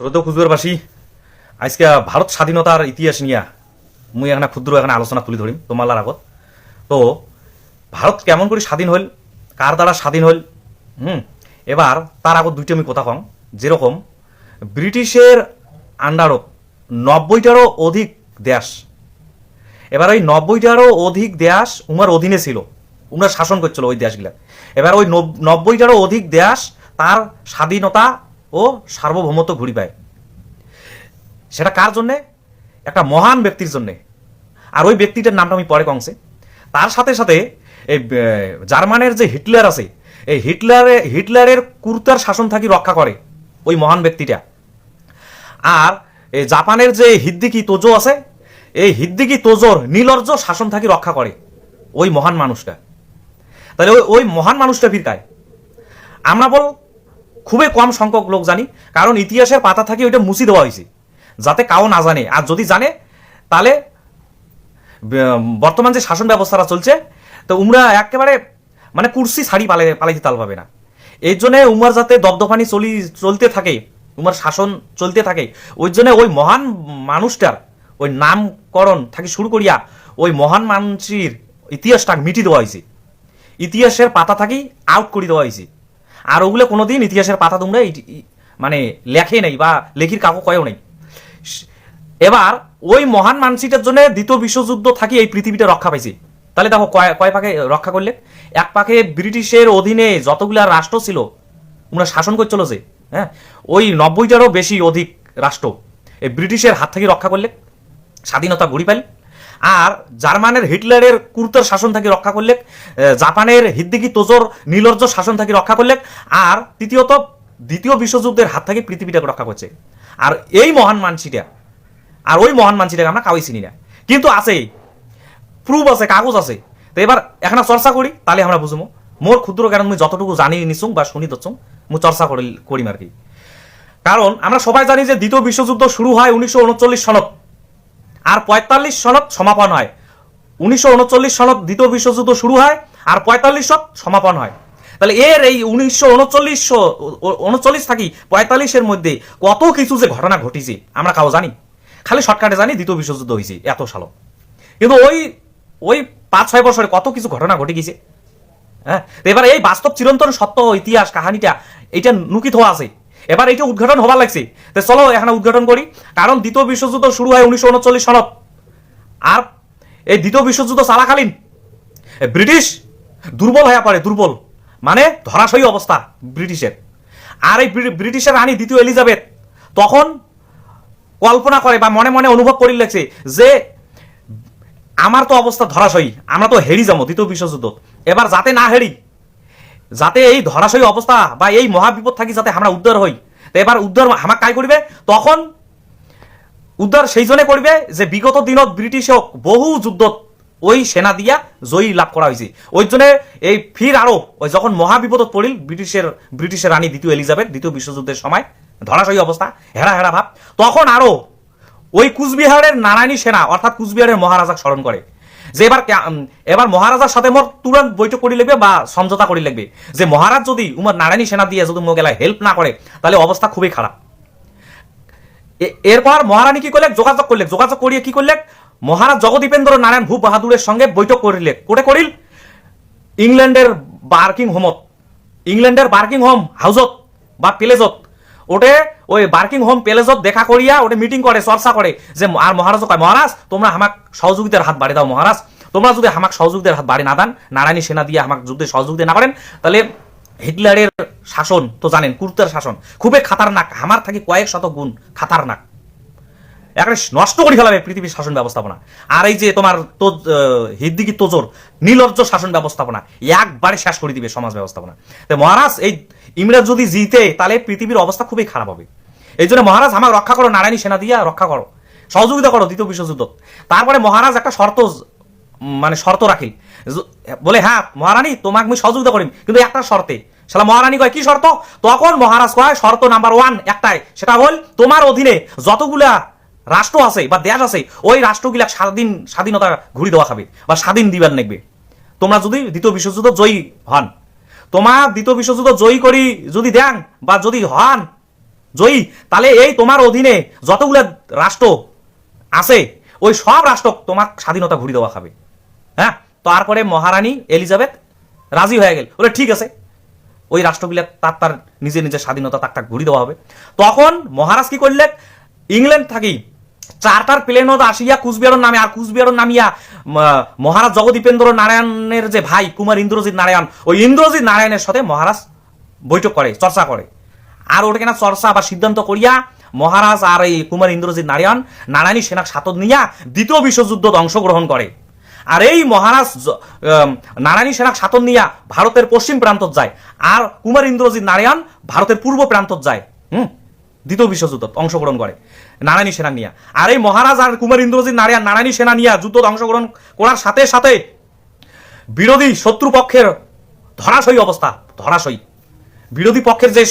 শ্রদ্ধেয় কুচবিহারবাসী, আজকে ভারত স্বাধীনতার ইতিহাস নিয়ে মুই এখানে ক্ষুদ্র আলোচনা তুলে ধরিম তোমার আগত। তো ভারত কেমন করে স্বাধীন হল, কার দ্বারা স্বাধীন হল, এবার তার আগত দুইটি আমি কথা কম। যেরকম ব্রিটিশের আন্ডারত 90টারও অধিক দেশ, এবার ওই 90টারও অধিক দেশ উমার অধীনে ছিল, উনার শাসন করছিল ওই দেশগুলা। এবার ওই 90টারও অধিক দেশ তার স্বাধীনতা ও সার্বভৌমত্ব ঘুরি পায়। সেটা কার জন্যে? একটা মহান ব্যক্তির জন্যে। আর ওই ব্যক্তিটার নামটা আমি পরে কংসে। তার সাথে সাথে এই জার্মানের যে হিটলার আছে, এই হিটলারের কুর্তার শাসন থাকি রক্ষা করে ওই মহান ব্যক্তিটা। আর এই জাপানের যে হিদ্দিকি তোজো আছে, এই হিদ্দিকি তোজোর নীলর্জ শাসন থাকি রক্ষা করে ওই মহান মানুষটা। তাহলে ওই মহান মানুষটা ফিরকায় আমরা বল খুবই কম সংখ্যক লোক জানি, কারণ ইতিহাসের পাতা থাকি ওইটা মুছি দেওয়া হয়েছে যাতে কাউ না জানে। আর যদি জানে তাহলে বর্তমান যে শাসন ব্যবস্থাটা চলছে, তো উমরা একেবারে মানে কুর্সি ছাড়ি পালাইতে তাল পাবে না। এই জন্য উমার যাতে দপদপানি চলতে থাকে, উমার শাসন চলতে থাকে, ওই জন্য ওই মহান মানুষটার ওই নামকরণ থাকি শুরু করিয়া ওই মহান মানুষের ইতিহাসটা মিটি দেওয়া হয়েছে, ইতিহাসের পাতা থাকি আউট করে দেওয়া হয়েছে। আর ওগুলো কোনোদিন ইতিহাসের পাতা তোমরা মানে লেখে নেই বা লেখির কাকু কয়েও নেই। এবার ওই মহান মানসিটার জন্য দ্বিতীয় বিশ্বযুদ্ধ থাকি এই পৃথিবীটা রক্ষা পাইছে। তাহলে দেখো কয় পাকে রক্ষা করলে। এক পাকে ব্রিটিশের অধীনে যতগুলা রাষ্ট্র ছিল ওরা শাসন করছিল যে, হ্যাঁ, ওই 90টারও বেশি অধিক রাষ্ট্র এই ব্রিটিশের হাত থেকে রক্ষা করলে, স্বাধীনতা ঘুরি পাইল। আর জার্মানের হিটলারের কুর্তার শাসন থেকে রক্ষা করলে, জাপানের হিদ্দিকি তোজোর নীলর্জ শাসন থেকে রক্ষা করলে, আর তৃতীয়ত দ্বিতীয় বিশ্বযুদ্ধের হাত থেকে পৃথিবীটাকে রক্ষা করছে। আর এই মহান মানসিটা, আর ওই মহান মানসিটাকে আমরা কাউই চিনি না, কিন্তু আছে, প্রুফ আছে, কাগজ আছে। তো এবার এখন চর্চা করি, তাহলে আমরা বুঝবো। মোর ক্ষুদ্র জ্ঞান মুই যতটুকু জানি নিছুং বা শুনি দচ্ছুং, মুই চর্চা করিম আর কি। কারণ আমরা সবাই জানি যে দ্বিতীয় বিশ্বযুদ্ধ শুরু হয় 1939 সনত, আর 45 সনত সমাপন হয়। 1939 সনত দ্বিতীয় বিশ্বযুদ্ধ শুরু হয়, আর 45 সনত সমাপন হয়। তাহলে এর এই 1939 থাকি 45-এর মধ্যে কত কিছু যে ঘটনা ঘটিছে আমরা কাউ জানি? খালি শর্টকাটে জানি দ্বিতীয় বিশ্বযুদ্ধ হয়েছে এত সাল, কিন্তু ওই 5-6 বছরে কত কিছু ঘটনা ঘটে গেছে। হ্যাঁ, এবার এই বাস্তব চিরন্তন সত্য ইতিহাস কাহানিটা এইটা নুকিত হওয়া আছে। এবার এইটা উদ্ঘাটন হবার লাগছে, তো চলো এখানে উদ্ঘাটন করি। কারণ দ্বিতীয় বিশ্বযুদ্ধ শুরু হয় 1939 সনত, আর এই দ্বিতীয় বিশ্বযুদ্ধ চলাকালীন ব্রিটিশ দুর্বল হয়ে পড়ে, দুর্বল মানে ধরাশয়ী অবস্থা ব্রিটিশের। আর এই ব্রিটিশের রানী দ্বিতীয় এলিজাবেথ তখন কল্পনা করে বা মনে মনে অনুভব করি লাগছে যে আমার তো অবস্থা ধরাশয়ী, আমরা তো হেরি যাবো দ্বিতীয় বিশ্বযুদ্ধ। এবার যাতে না হেরি, যাতে এই ধরাশয়ী অবস্থা বা এই মহাবিপদ থাকি যাতে আমরা উদ্ধার হই, তো এবার উদ্ধার আমাকে কাই করবে? তখন উদ্ধার সেই জন্য করবে যে বিগত দিনত ব্রিটিশক বহু যুদ্ধ ওই সেনা দিয়া জয়ী লাভ করা হয়েছে। ওই জন্য এই ফির আরো ওই যখন মহাবিপদত পড়িল ব্রিটিশের রানী দ্বিতীয় এলিজাবেথ দ্বিতীয় বিশ্বযুদ্ধের সময় ধরাশয়ী অবস্থা, হেরা হেরা ভাব, তখন আরো ওই কুচবিহারের নারায়ণী সেনা অর্থাৎ কুচবিহারের মহারাজাকে স্মরণ করে যে এবার মহারাজার সাথে মোর তুরন্ত বৈঠক করি লাগবে বা সমঝোতা করি লাগবে, যে মহারাজ যদি উমার নারায়ণী সেনা দিয়ে যদি মোগেলায় হেল্প না করে তাহলে অবস্থা খুবই খারাপ। এরপর মহারানী কি করলেন? যোগাযোগ করিয়ে কি করলেন? মহারাজ জগদীপেন্দ্র নারায়ণ ভূপ বাহাদুরের সঙ্গে বৈঠক করিলে, কোটে করিল? ইংল্যান্ডের বার্কিং হোম হাউজত বা প্যালেজত, ওটে ওই বার্কিং হোম প্যালেজত দেখা করিয়া ওটে মিটিং করে, চর্চা করে যে, আর মহারাজ কয়, মহারাজ তোমরা আমাক সহযোগিতার হাত বাড়ি দাও, মহারাজ তোমরা যদি আমাক সহযোগিতার হাত বাড়ি না দেন, নারায়ণী সেনা দিয়ে আমাকে যুদ্ধে সহযোগিতা না করেন, তাহলে হিটলারের শাসন তো জানেন, কুর্তার শাসন খুবই খাতারনাক, আমার থাকি কয়েক শত গুণ খাতারনাক, একটা নষ্ট করে ফেলাবে পৃথিবীর শাসন ব্যবস্থাপনা। আর এই যে তোমার হিদ্দিকি তোজোর নীলর্জ শাসন ব্যবস্থাপনা একবারে শেষ করে দিবে সমাজ ব্যবস্থাপনা। তো মহারাজ এই ইংরেজ যদি জিতে তাহলে পৃথিবীর অবস্থা খুবই খারাপ হবে। এই জন্য মহারাজ আমাকে রক্ষা করো, নারায়ণী সেনা দিয়া রক্ষা করো, সহযোগিতা করো দ্বিতীয় বিশ্বযুদ্ধ। তারপরে মহারাজ একটা শর্ত রাখিল, বলে হ্যাঁ মহারানী তোমাকে আমি সহযোগিতা করিম, কিন্তু একটা শর্তে। শালা মহারানী কয় কি শর্ত? তখন মহারাজ কয় শর্ত নাম্বার 1 একটাই, সেটা হল তোমার অধীনে যতগুলা রাষ্ট্র আছে বা দেশ আছে ওই রাষ্ট্রগুলা স্বাধীনতা ঘুরি দেওয়া খাবে বা স্বাধীন দিবার নেবে তোমরা যদি দ্বিতীয় বিশ্বযুদ্ধ জয়ী হন। তোমার দ্বিতীয় বিশ্বযুদ্ধ জয়ী করি যদি দেন বা যদি হন, জয়ী, তাহলে এই তোমার অধীনে যতগুলো রাষ্ট্র আছে ওই সব রাষ্ট্র তোমার স্বাধীনতা ঘুরি দেওয়া খাবে। হ্যাঁ, তারপরে মহারানী এলিজাবেথ রাজি হয়ে গেল, বলে ঠিক আছে ওই রাষ্ট্রগুলো তার নিজে নিজের স্বাধীনতা তাক ঘুরি দেওয়া হবে। তখন মহারাজ কি করলে, ইংল্যান্ড থাকি চার্টার প্লেনত আসিয়া কুচবিহারের নামে, আর কুচবিহারের নামিয়া মহারাজ জগদীপেন্দ্র নারায়ণের যে ভাই কুমার ইন্দ্রজিৎ নারায়ণ, ওই ইন্দ্রজিৎ নারায়ণের সাথে মহারাজ বৈঠক করে, চর্চা করে। আর ওটাকে না চর্চা বা সিদ্ধান্ত করিয়া মহারাজ আর এই কুমার ইন্দ্রজিৎ নারায়ণী সেনা সাথে নিয়া দ্বিতীয় বিশ্বযুদ্ধ অংশগ্রহণ করে। আর এই মহারাজ নারায়ণী সেনা সাথে নিয়া ভারতের পশ্চিম প্রান্তত যায়, আর কুমার ইন্দ্রজিৎ নারায়ণ ভারতের পূর্ব প্রান্তত যায়। দ্বিতীয় বিশ্বযুদ্ধ অংশগ্রহণ করে নারায়ণী সেনা নিয়া। আর এই মহারাজ আর কুমার ইন্দ্রজিৎ নারায়ণী সেনা নিয়া যুদ্ধ অংশগ্রহণ করার সাথে সাথে বিরোধী শত্রুপক্ষের ধরাশয়ী অবস্থা, ধরাশয়ী বিরোধী পক্ষের যে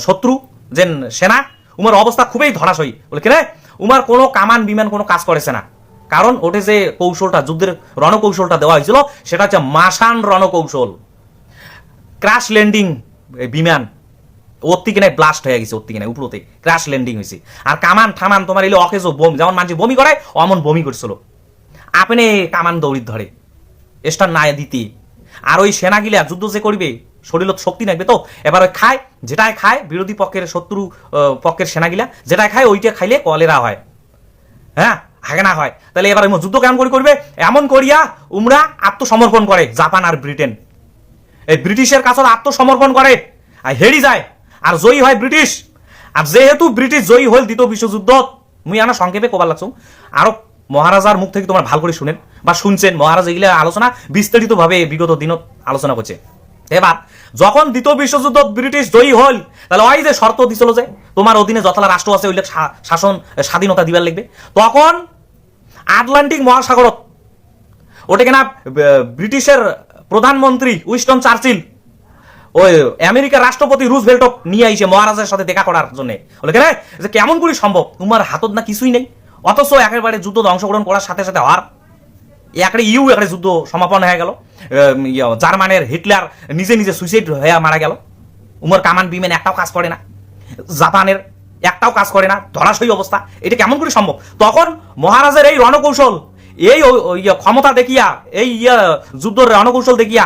শত্রু যে সেনা, উমার অবস্থা খুবই ধরাশয়ী। বলে কেন, উমার কোনো কামান বিমান কোনো কাজ করেছে না, কারণ ওটে যে কৌশলটা যুদ্ধের রণকৌশলটা দেওয়া হয়েছিল সেটা হচ্ছে মাসান রণকৌশল, ক্র্যাশ ল্যান্ডিং বিমান ওর থেকে নাই ব্লাস্ট হয়ে গেছে, ওর থেকে নাই উপরতে ক্র্যাশ ল্যান্ডিং হয়েছে। আর কামান ঠামান তোমার এলে অকেজো বমি, যেমন মানুষ বমি করে অমন বমি করছিল, আপনি কামান দৌড়ি ধরে এসটা না দিতে। আর ওই সেনাগিলা যুদ্ধ যে করবে শরীরত শক্তি লাগবে, তো এবার ওই খায় যেটাই খায় বিরোধী পক্ষের শত্রু পক্ষের সেনাগিলা যেটাই খায় ওইটা খাইলে কলেরা হয়, হ্যাঁ হাগেনা হয়। তাহলে এবার যুদ্ধ কেমন করে করবে, এমন করিয়া উমরা আত্মসমর্পণ করে জাপান আর ব্রিটেন, এই ব্রিটিশের কাছে আত্মসমর্পণ করে আর হেরি যায়, আর জয়ী হয় ব্রিটিশ। আর যেহেতু ব্রিটিশ জয়ী হল দ্বিতীয় বিশ্বযুদ্ধ, মুই আনা সংক্ষেপে কবার লাগছো, আরো মহারাজার মুখ থেকে তোমার ভাল করে শুনেন বা শুনছেন, মহারাজ এগুলা আলোচনা বিস্তারিত ভাবে বিগত দিনত আলোচনা করছে। এবার যখন দ্বিতীয় বিশ্বযুদ্ধ ব্রিটিশ জয়ী হল, তাহলে ওই যে শর্ত দিছিল যে তোমার অধীনে যতলা রাষ্ট্র আছে ওইলে শাসন স্বাধীনতা দিবার লাগবে, তখন আটলান্টিক মহাসাগরত ওটাকে না ব্রিটিশের প্রধানমন্ত্রী উইনস্টন চার্চিল ওই আমেরিকার রাষ্ট্রপতি রুজভেল্টক নিয়ে আইছে মহারাজের সাথে দেখা করার জন্য। বলে কেন, যে কেমন করে সম্ভব, তোমার হাতত না কিছুই নেই, অথচ একেবারে যুদ্ধ অংশগ্রহণ করার সাথে সাথে হওয়ার একটা একটা যুদ্ধ সমাপন হয়ে গেল, জার্মানের হিটলার নিজে নিজে সুইসাইড হয়ে মারা গেল, উমর কামান বিমান একটাও কাজ করে না, জাপানের একটাও কাজ করে না, ধরাশয়ী অবস্থা, এটা কেমন করে সম্ভব? তখন মহারাজের এই রণকৌশল, এই ক্ষমতা দেখিয়া, এই যুদ্ধের রণকৌশল দেখিয়া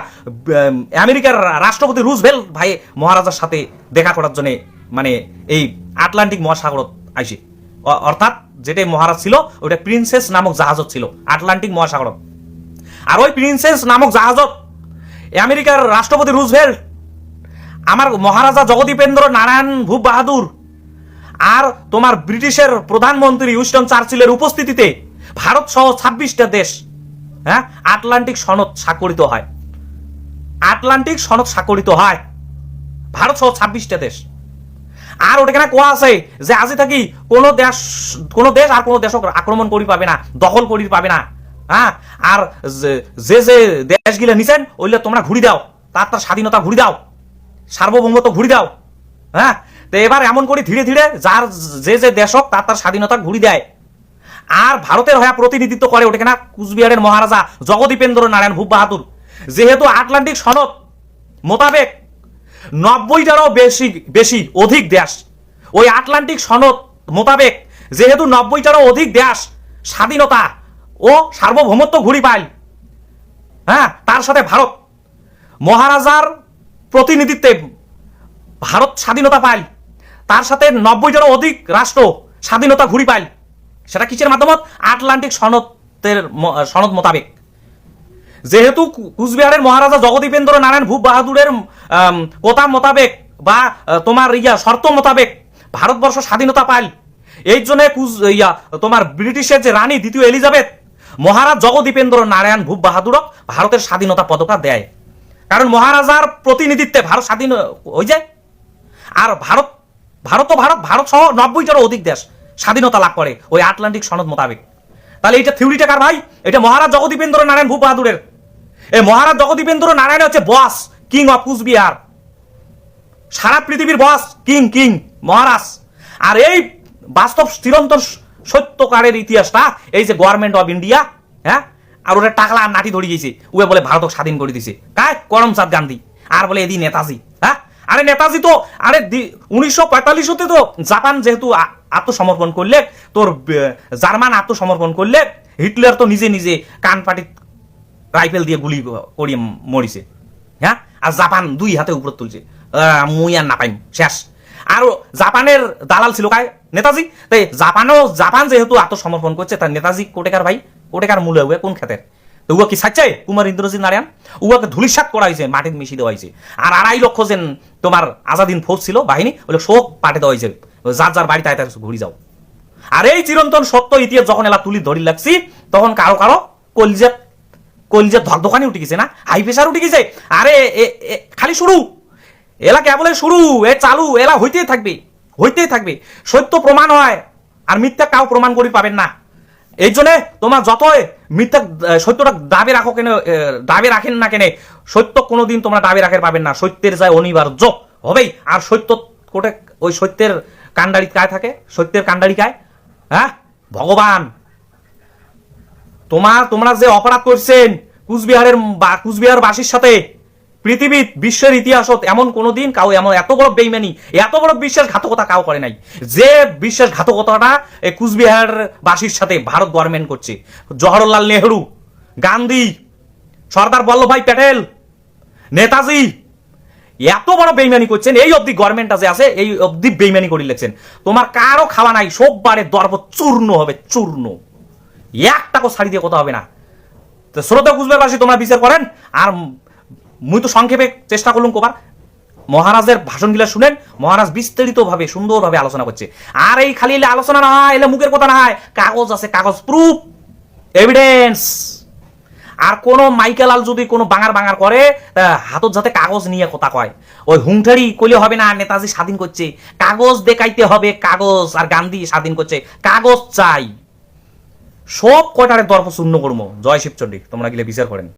আমেরিকার রাষ্ট্রপতি রুজভেল্ট ভাই মহারাজার সাথে দেখা করার জন্য মানে এই আটলান্টিক মহাসাগরত আইসে, অর্থাৎ যেটাই মহারাজ ছিল ওটা প্রিন্সেস নামক জাহাজত ছিল আটলান্টিক মহাসাগরত। আর ওই প্রিন্সেস নামক জাহাজত আমেরিকার রাষ্ট্রপতি রুজভেল্ট আমার মহারাজা জগদীপেন্দ্র নারায়ণ ভূপ বাহাদুর আর তোমার ব্রিটিশের প্রধানমন্ত্রী উইনস্টন চার্চিলের উপস্থিতিতে ভারত সহ 26টা দেশ, হ্যাঁ, আটলান্টিক সনদ স্বাক্ষরিত হয়, আটলান্টিক সনদ স্বাক্ষরিত হয় ভারত সহ 26টা দেশ। আর ওটা কেনা কোয়া আছে যে আজি থাকি কোনো দেশ আর কোনো দেশ আক্রমণ করি পাবে না, দখল করি পাবে না, হ্যাঁ। আর যে যে দেশগুলো নিছেন ওইলে তোমরা ঘুরি দাও, তার স্বাধীনতা ঘুরি দাও, সার্বভৌমত্ব ঘুরি দাও, হ্যাঁ। তো এবার এমন করি ধীরে ধীরে যার যে যে দেশক তার স্বাধীনতা ঘুরি দেয়। আর ভারতের হয়ে প্রতিনিধিত্ব করে ওটা কেনা কুচবিহারের মহারাজা জগদীপেন্দ্র নারায়ণ ভূপ বাহাদুর। যেহেতু আটলান্টিক সনদ মোতাবেক 90টারও বেশি অধিক দেশ, ওই আটলান্টিক সনদ মোতাবেক যেহেতু 90টারও অধিক দেশ স্বাধীনতা ও সার্বভৌমত্ব ঘুরি পায়, হ্যাঁ, তার সাথে ভারত মহারাজার প্রতিনিধিত্বে ভারত স্বাধীনতা পায়, তার সাথে 90টারও অধিক রাষ্ট্র স্বাধীনতা ঘুরি পায়। সেটা কিসের মাধ্যমে? আটলান্টিক সনদ মোতাবেক। যেহেতু কুচবিহারের মহারাজা জগদীপেন্দ্র নারায়ণ ভূপ বাহাদুরের কথা মোতাবেক বা তোমার শর্ত মোতাবেক ভারতবর্ষ স্বাধীনতা পায়, এই জন্য তোমার ব্রিটিশের যে রানী দ্বিতীয় এলিজাবেথ মহারাজ জগদীপেন্দ্র নারায়ণ ভূপ বাহাদুরক ভারতের স্বাধীনতা পতাকা দেয়, কারণ মহারাজার প্রতিনিধিত্বে ভারত স্বাধীন হয়ে যায়। আর ভারত সহ 90টারও অধিক দেশ স্বাধীনতা লাভ করে ওই আটলান্টিক সনদ মোতাবেক। তাহলে এটা থিওরিটা কার ভাই? এটা মহারাজ জগদীপেন্দ্র নারায়ণ ভূপ বাহাদুরের। এই মহারাজ জগদীপেন্দ্র নারায়ণ হচ্ছে বস, কিং অফ কুচবিহার, সারা পৃথিবীর বস, কিং মহারাজ। আর এই বাস্তব চিরন্তন সত্যকারের ইতিহাসটা এই যে গভর্নমেন্ট অফ ইন্ডিয়া, হ্যাঁ, আর ওরা টাকলা নাটি ধরে গেছে, উয়ে বলে ভারতকে স্বাধীন করে দিছে কায় করমচাঁদ গান্ধী, আর বলে এদি নেতাজি, হ্যাঁ। আরে নেতাজি তো আরে 1945 তো জাপান যেহেতু আত্মসমর্পণ করলে, তোর জার্মান আত্মসমর্পণ করলে, হিটলার তো নিজে নিজে কান পাটি রাইফেল দিয়ে গুলি করিয়ে মরিছে। হ্যাঁ, আর জাপান 2 হাতে উপর তুলছে, মুই আর না পাইম শেষ। আর জাপানের দালাল ছিল কায় নেতাজি। তাই জাপান যেহেতু আত্মসমর্পণ করছে, তার নেতাজি কোটেকার ভাই, কোটেকার মূলে হুয়ে কোন ক্ষেতের? তো উয়া কি চাচ্ছে কুমার ইন্দ্রজিৎ নারায়ণ? উয়াকে ধুলিসাৎ করা হয়েছে, মাটির মিশি দেওয়া হয়েছে। আর 2.5 লক্ষ যেন তোমার আজাদিন ফৌজ ছিল বাহিনী, ওগুলো শোক পাঠে দেওয়া হয়েছে, যার যার বাড়িতে আয় তার ঘুরি যাও। আর এই চিরন্তন সত্য ইতিহাস যখন এলা তুলি ধরি লাগছি, তখন কারো কারো কলজে ধকধকানি উঠে গেছে না, হাই প্রেশার উঠে গেছে। আরে খালি শুরু, এলা কেবল শুরু, এ চালু, এলা হইতেই থাকবে। সত্য প্রমাণ হয়, আর মিথ্যা কাউ প্রমাণ করি পাবেন না। এই জন্য তোমার যতই মিথ্যা সত্যটা দাবি রাখেন না কেন, সত্য কোনোদিন তোমরা দাবি রাখেন পাবেন না। সত্যের যায় অনিবার্য হবেই। আর সত্য কোটে ওই সত্যের কান্ডারি কায় থাকে, সত্যের কান্ডারি কায়? হ্যাঁ, ভগবান। তোমরা যে অপরাধ করছেন কুচবিহার বাসীর সাথে, পৃথিবীর বিশ্বের ইতিহাসত এমন কোনোদিন কাউ এমন এত বড় বেইমানি, এত বড় বিশ্বাসঘাতকতা কাউ করে নাই। যে বিশ্বাসঘাতকতাটা এই কুচবিহার বাসীর সাথে ভারত গভর্নমেন্ট করছে, জওহরলাল নেহরু, গান্ধী, সর্দার বল্লভভাই প্যাটেল, নেতাজি এত বড় বেইমানি করছেন। এই অবধি গভর্নমেন্টটা যে আছে, এই অবধি বেইমানি করে লেগছেন। তোমার কারো খাওয়া নাই, সববারে দর্ব চূর্ণ হবে, চূর্ণ। একটাকে ছাড়ি দিয়ে কথা হবে না। তো শ্রদ্ধা কুচবিহারবাসী, তোমরা বিচার করেন। আর মুই তো সংক্ষেপে চেষ্টা করলাম কবার, মহারাজের ভাষণগুলা শুনেন। মহারাজ বিস্তারিত ভাবে সুন্দরভাবে আলোচনা করছে। আর এই খালি এলে আলোচনা না হয়, এলে মুখের কথা না হয়, কাগজ আছে, কাগজ, প্রুফ, এভিডেন্স। আর কোন মাইকেলাল যদি কোনো বাঙার করে, হাতত যাতে কাগজ নিয়ে কথা কয়, ওই হুংঠারি কইলে হবে না। নেতাজি স্বাধীন করছে, কাগজ দেখাইতে হবে, কাগজ। আর গান্ধী স্বাধীন করছে, কাগজ চাই। সব কয়টারে দর্প শূন্য করবো। জয় শিবচন্ডী, তোমরা গেলে বিচার করেন।